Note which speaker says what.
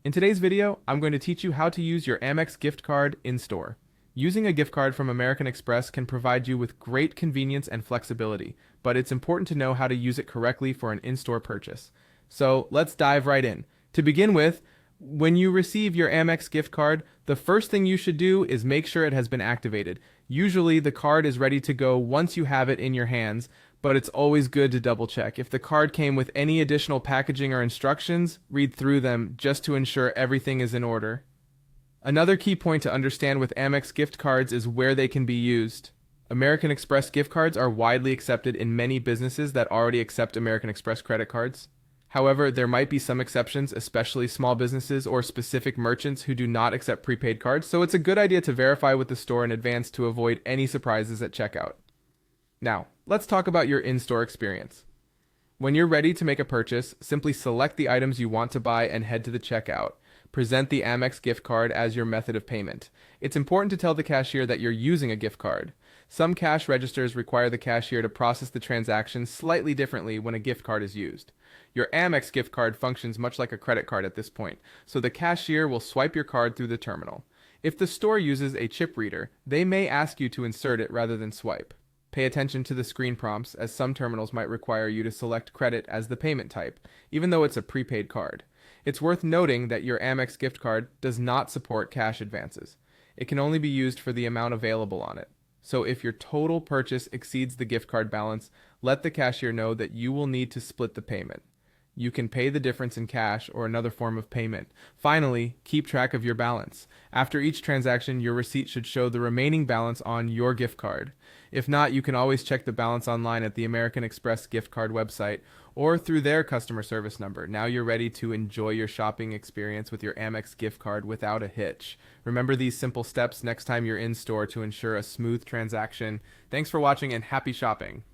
Speaker 1: In today's video, I'm going to teach you how to use your Amex gift card in-store. Using a gift card from American Express can provide you with great convenience and flexibility, but it's important to know how to use it correctly for an in-store purchase. So let's dive right in. To begin with, when you receive your Amex gift card, the first thing you should do is make sure it has been activated. Usually the card is ready to go once you have it in your hands, but it's always good to double check. If the card came with any additional packaging or instructions, read through them just to ensure everything is in order. Another key point to understand with Amex gift cards is where they can be used. American Express gift cards are widely accepted in many businesses that already accept American Express credit cards. However, there might be some exceptions, especially small businesses or specific merchants who do not accept prepaid cards, so it's a good idea to verify with the store in advance to avoid any surprises at checkout. Now, let's talk about your in-store experience. When you're ready to make a purchase, simply select the items you want to buy and head to the checkout. Present the Amex gift card as your method of payment. It's important to tell the cashier that you're using a gift card. Some cash registers require the cashier to process the transaction slightly differently when a gift card is used. Your Amex gift card functions much like a credit card at this point, so the cashier will swipe your card through the terminal. If the store uses a chip reader, they may ask you to insert it rather than swipe. Pay attention to the screen prompts, as some terminals might require you to select credit as the payment type, even though it's a prepaid card. It's worth noting that your Amex gift card does not support cash advances. It can only be used for the amount available on it. So if your total purchase exceeds the gift card balance, let the cashier know that you will need to split the payment. You can pay the difference in cash or another form of payment. Finally, keep track of your balance. After each transaction, your receipt should show the remaining balance on your gift card. If not, you can always check the balance online at the American Express gift card website or through their customer service number. Now you're ready to enjoy your shopping experience with your Amex gift card without a hitch. Remember these simple steps next time you're in store to ensure a smooth transaction. Thanks for watching and happy shopping.